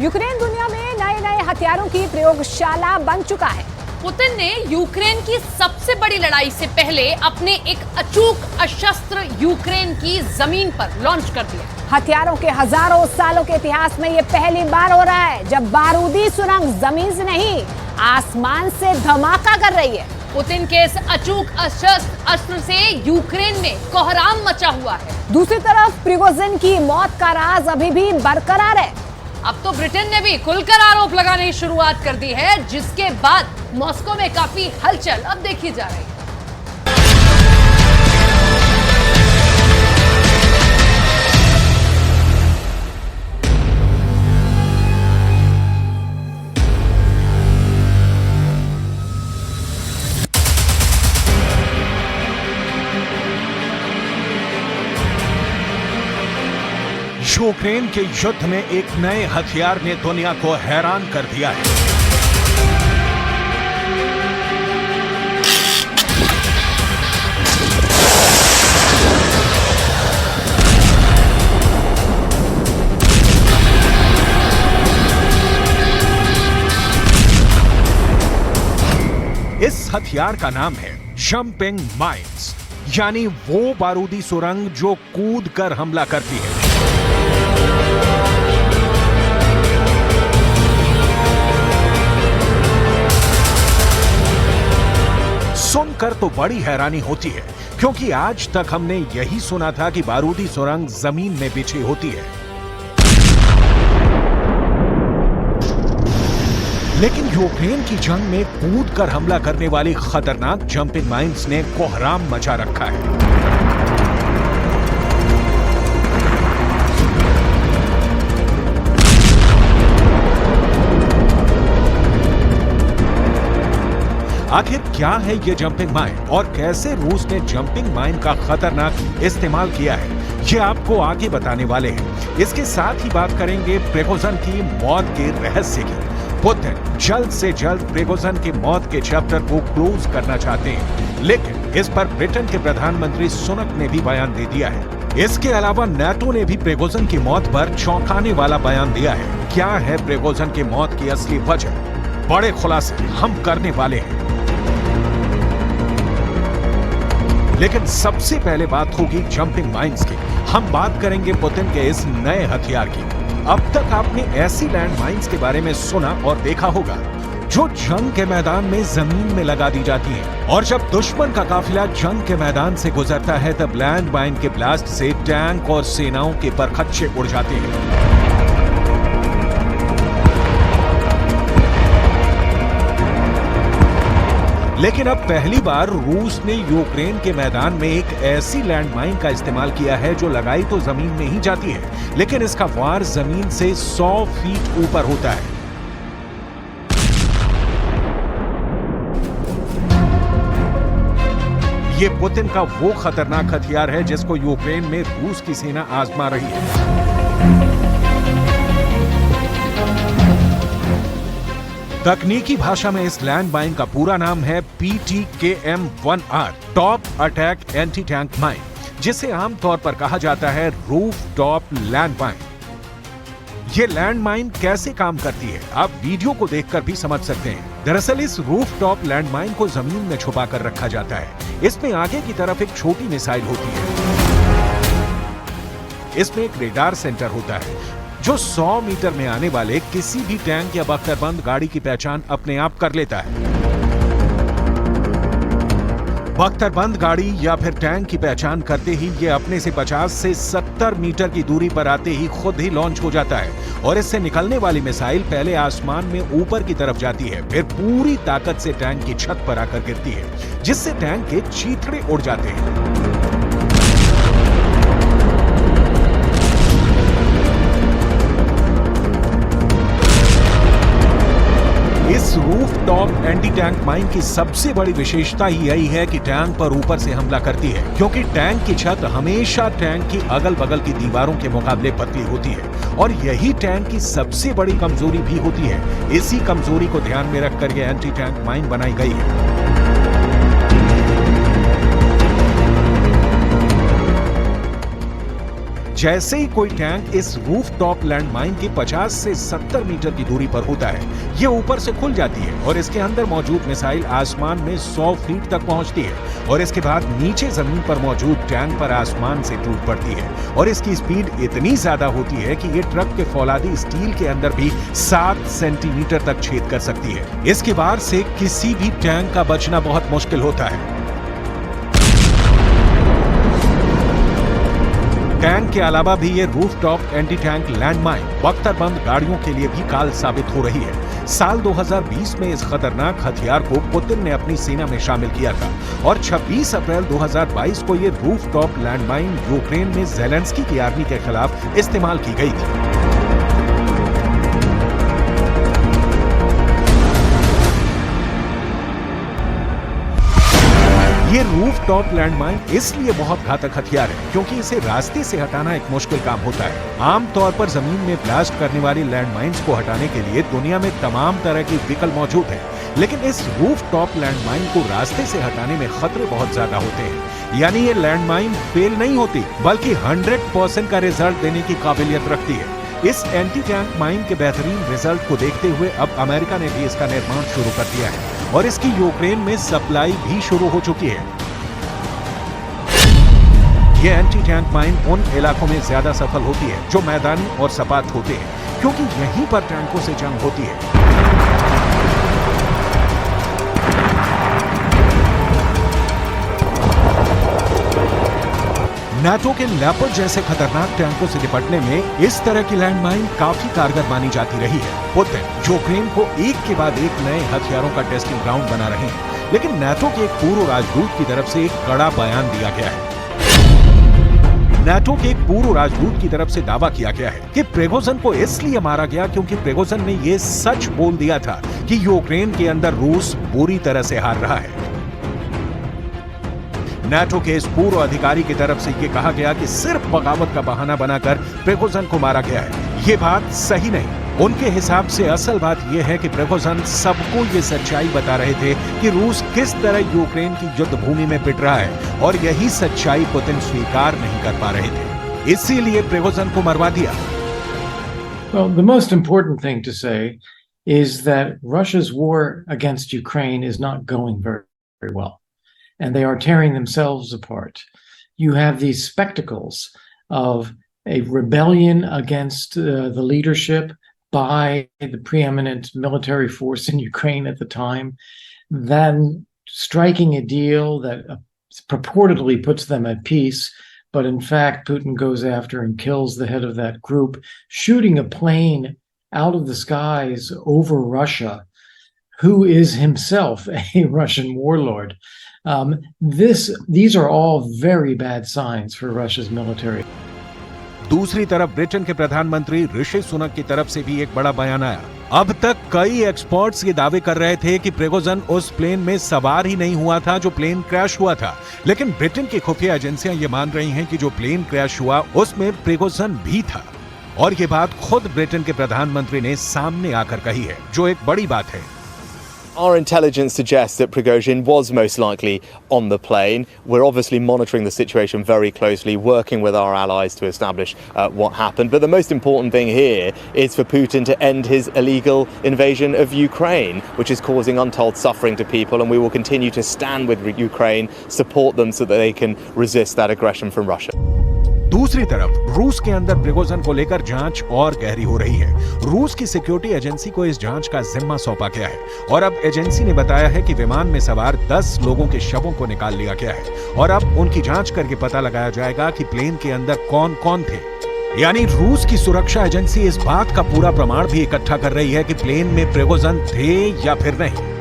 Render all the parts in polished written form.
Ukraine दुनिया में नए नए हथियारों की प्रयोगशाला बन चुका है। पुतिन ने यूक्रेन की सबसे बड़ी लड़ाई से पहले अपने एक अचूक अशस्त्र यूक्रेन की जमीन पर लॉन्च कर दिया। हथियारों के हजारों सालों के इतिहास में ये पहली बार हो रहा है जब बारूदी सुरंग जमीन से नहीं आसमान से धमाका कर रही है। पुतिन के इस अचूक अस्त्र से यूक्रेन में कोहराम मचा हुआ है। दूसरी तरफ प्रिगोजिन की मौत का राज अभी भी बरकरार है। अब तो ब्रिटेन ने भी खुलकर आरोप लगाने की शुरुआत कर दी है, जिसके बाद मॉस्को में काफी हलचल अब देखी जा रही है। यूक्रेन के युद्ध में एक नए हथियार ने दुनिया को हैरान कर दिया है। इस हथियार का नाम है जंपिंग माइन्स, यानी वो बारूदी सुरंग जो कूद कर हमला करती है। सुनकर तो बड़ी हैरानी होती है, क्योंकि आज तक हमने यही सुना था कि बारूदी सुरंग जमीन में बिछी होती है। लेकिन यूक्रेन की जंग में कूद कर हमला करने वाली खतरनाक जंपिंग माइन्स ने कोहराम मचा रखा है। आखिर क्या है ये जंपिंग माइन और कैसे रूस ने जंपिंग माइन का खतरनाक इस्तेमाल किया है, ये आपको आगे बताने वाले हैं। इसके साथ ही बात करेंगे प्रिगोजिन की मौत के रहस्य की। पुतिन जल्द से जल्द प्रिगोजिन की मौत के चैप्टर को क्लोज करना चाहते हैं, लेकिन इस पर ब्रिटेन के प्रधानमंत्री सुनक ने भी बयान दे दिया है। इसके अलावा नाटो ने भी प्रिगोजिन की मौत पर चौंकाने वाला बयान दिया है। क्या है प्रिगोजिन की मौत की असली वजह? बड़े खुलासे हम करने वाले हैं। लेकिन सबसे पहले बात होगी जंपिंग माइन्स की। हम बात करेंगे पुतिन के इस नए हथियार की। अब तक आपने ऐसी लैंड माइन्स के बारे में सुना और देखा होगा जो जंग के मैदान में जमीन में लगा दी जाती हैं, और जब दुश्मन का काफिला जंग के मैदान से गुजरता है तब लैंड माइन के ब्लास्ट से टैंक और सेनाओं के परखच्चे उड़ जाते हैं। लेकिन अब पहली बार रूस ने यूक्रेन के मैदान में एक ऐसी लैंडमाइन का इस्तेमाल किया है जो लगाई तो जमीन में ही जाती है, लेकिन इसका वार जमीन से 100 फीट ऊपर होता है। ये पुतिन का वो खतरनाक हथियार है जिसको यूक्रेन में रूस की सेना आजमा रही है। तकनीकी भाषा में इस लैंड माइन का पूरा नाम है PTKM-1R, top attack anti tank mine, जिसे आमतौर पर कहा जाता है रूफ टॉप लैंड माइन। ये लैंड माइन कैसे काम करती है आप वीडियो को देखकर भी समझ सकते हैं। दरअसल इस रूफ टॉप लैंड माइन को जमीन में छुपा कर रखा जाता है। इसमें आगे की तरफ एक छोटी मिसाइल होती है। इसमें एक रेडार सेंटर होता है जो 100 मीटर में आने वाले किसी भी टैंक या बख्तरबंद गाड़ी की पहचान अपने आप कर लेता है। बख्तरबंद गाड़ी या फिर टैंक की पहचान करते ही ये अपने से 50 से 70 मीटर की दूरी पर आते ही खुद ही लॉन्च हो जाता है, और इससे निकलने वाली मिसाइल पहले आसमान में ऊपर की तरफ जाती है, फिर पूरी ताकत से टैंक की छत पर आकर गिरती है, जिससे टैंक के चीथड़े उड़ जाते हैं। इस roof top anti tank mine की सबसे बड़ी विशेषता ही यही है कि टैंक पर ऊपर से हमला करती है, क्योंकि टैंक की छत हमेशा टैंक की अगल बगल की दीवारों के मुकाबले पतली होती है, और यही टैंक की सबसे बड़ी कमजोरी भी होती है। इसी कमजोरी को ध्यान में रखकर यह एंटी टैंक माइन बनाई गई है। जैसे ही कोई टैंक इस रूफटॉप लैंडमाइन की 50 से 70 मीटर की दूरी पर होता है, ये ऊपर से खुल जाती है और इसके अंदर मौजूद मिसाइल आसमान में 100 फीट तक पहुंचती है और इसके बाद नीचे जमीन पर मौजूद टैंक पर आसमान से टूट पड़ती है और इसकी स्पीड इतनी ज्यादा होती है कि ये ट्रक के फौलादी स्टील के अंदर भी 7 सेंटीमीटर तक छेद कर सकती है। इसके वार से किसी भी टैंक का बचना बहुत मुश्किल होता है। टैंक के अलावा भी ये रूफटॉप एंटी टैंक लैंडमाइन बख्तरबंद गाड़ियों के लिए भी काल साबित हो रही है। साल 2020 में इस खतरनाक हथियार को पुतिन ने अपनी सेना में शामिल किया था और 26 अप्रैल 2022 को ये रूफटॉप लैंडमाइन यूक्रेन में ज़ेलेंस्की की आर्मी के खिलाफ इस्तेमाल की गई थी। ये रूफटॉप लैंडमाइन इसलिए बहुत घातक हथियार है क्योंकि इसे रास्ते से हटाना एक मुश्किल काम होता है। आमतौर पर जमीन में ब्लास्ट करने वाली लैंडमाइंस को हटाने के लिए दुनिया में तमाम तरह की विकल्प मौजूद है, लेकिन इस रूफटॉप लैंडमाइन को रास्ते से हटाने में खतरे बहुत ज्यादा होते हैं। यानी ये लैंडमाइन फेल नहीं होती बल्कि 100% का रिजल्ट देने की काबिलियत रखती है। इस एंटी टैंक माइन के बेहतरीन रिजल्ट को देखते हुए अब अमेरिका ने भी इसका निर्माण शुरू कर दिया है और इसकी यूक्रेन में सप्लाई भी शुरू हो चुकी है। ये एंटी टैंक माइन उन इलाकों में ज्यादा सफल होती है जो मैदानी और सपाट होते हैं क्योंकि यहीं पर टैंकों से जंग होती है। नाटो के लेपर्ड जैसे खतरनाक टैंकों से निपटने में इस तरह की लैंडमाइन काफी कारगर मानी जाती रही है। पुतिन यूक्रेन को एक के बाद एक नए हथियारों का टेस्टिंग ग्राउंड बना रहे हैं, लेकिन नाटो के एक पूर्व राजदूत की तरफ से एक कड़ा बयान दिया गया है। नाटो के एक पूर्व राजदूत की तरफ से दावा किया गया है कि प्रिगोजिन को इसलिए मारा गया क्योंकि प्रिगोजिन ने यह सच बोल दिया था कि यूक्रेन के अंदर रूस बुरी तरह से हार रहा है। नाटो के इस पूर्व अधिकारी की तरफ से यह कहा गया कि सिर्फ बगावत का बहाना बनाकर प्रिगोजिन को मारा गया है। ये बात सही नहीं। उनके हिसाब से असल बात यह है कि प्रिगोजिन सबको ये सच्चाई बता रहे थे कि रूस किस तरह यूक्रेन की युद्ध भूमि में पिट रहा है और यही सच्चाई पुतिन स्वीकार नहीं कर पा रहे थे, इसीलिए प्रिगोजिन को मरवा दिया। Well, the most important thing to say is that Russia's war against Ukraine is not going very, very well. And they are tearing themselves apart. You have these spectacles of a rebellion against the leadership by the preeminent military force in Ukraine at the time, then striking a deal that purportedly puts them at peace, but in fact Putin goes after and kills the head of that group, shooting a plane out of the skies over Russia, who is himself a Russian warlord. These are all very bad signs for Russia's military. दूसरी तरफ Britain के प्रधानमंत्री ऋषि सुनक की तरफ से भी एक बड़ा बयान आया। अब तक कई एक्सपर्ट्स ये दावे कर रहे थे कि प्रिगोजिन उस प्लेन में सवार ही नहीं हुआ था जो प्लेन क्रैश हुआ था, लेकिन ब्रिटेन की खुफिया एजेंसियां ये मान रही हैं कि जो प्लेन क्रैश हुआ उसमें प्रिगोजिन भी था और ये बात खुद ब्रिटेन के प्रधानमंत्री ने सामने आकर कही है, जो एक बड़ी बात है। Our intelligence suggests that Prigozhin was most likely on the plane. We're obviously monitoring the situation very closely, working with our allies to establish what happened. But the most important thing here is for Putin to end his illegal invasion of Ukraine, which is causing untold suffering to people. And we will continue to stand with Ukraine, support them so that they can resist that aggression from Russia. दूसरी तरफ रूस के अंदर Prigozhin को लेकर जांच और गहरी हो रही है। रूस की सिक्योरिटी एजेंसी को इस जांच का जिम्मा सौंपा गया है और अब एजेंसी ने बताया है कि विमान में सवार 10 लोगों के शवों को निकाल लिया गया है और अब उनकी जांच करके पता लगाया जाएगा कि प्लेन के अंदर कौन-कौन थे। यानी रूस की सुरक्षा एजेंसी इस बात का पूरा प्रमाण भी इकट्ठा कर रही है कि प्लेन में प्रिगोजिन थे या फिर नहीं।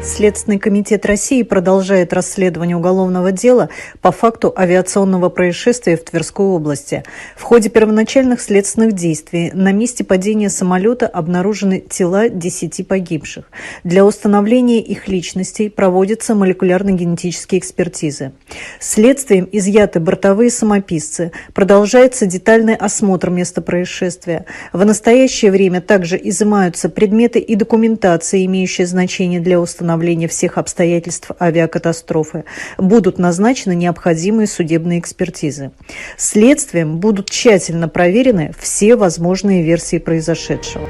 Следственный комитет России продолжает расследование уголовного дела по факту авиационного происшествия в Тверской области. В ходе первоначальных следственных действий на месте падения самолета обнаружены тела 10 погибших. Для установления их личностей проводятся молекулярно-генетические экспертизы. Следствием изъяты бортовые самописцы. Продолжается детальный осмотр места происшествия. В настоящее время также изымаются предметы и документация, имеющие значение для установления установления всех обстоятельств авиакатастрофы будут назначены необходимые судебные экспертизы. Следствием будут тщательно проверены все возможные версии произошедшего.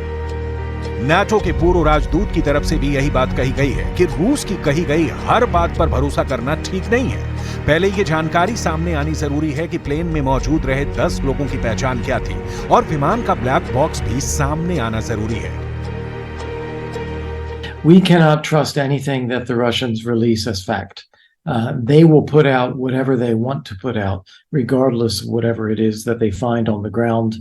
नाटो के पूर्व राजदूत की तरफ से भी यही बात कही गई है कि रूस की कही गई हर बात पर भरोसा करना ठीक नहीं है। पहले ये जानकारी सामने आनी जरूरी है कि प्लेन में मौजूद रहे 10 लोगों की पहचान क्या थी और विमान का ब्लैक बॉक्स भी सामने आना जरूरी है। We cannot trust anything that the Russians release as fact. They will put out whatever they want to put out, regardless of whatever it is that they find on the ground,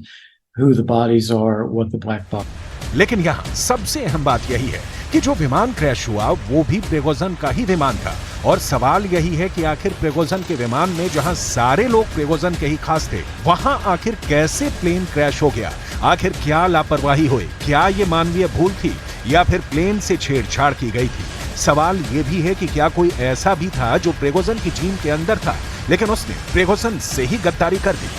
who the bodies are, what the black box. लेकिन यहाँ सबसे अहम बात यही है कि जो विमान क्रैश हुआ वो भी प्रिगोजिन का ही विमान था और सवाल यही है कि आखिर प्रिगोजिन के विमान में जहां सारे लोग प्रिगोजिन के ही खास थे वहां आखिर कैसे प्लेन क्रैश हो गया। आखिर क्या लापरवाही हुई, क्या ये मानवीय भूल थी या फिर प्लेन से छेड़छाड़ की गई थी। सवाल ये भी है कि क्या कोई ऐसा भी था जो प्रिगोजिन की टीम के अंदर था लेकिन उसने प्रिगोजिन से ही गद्दारी कर दी।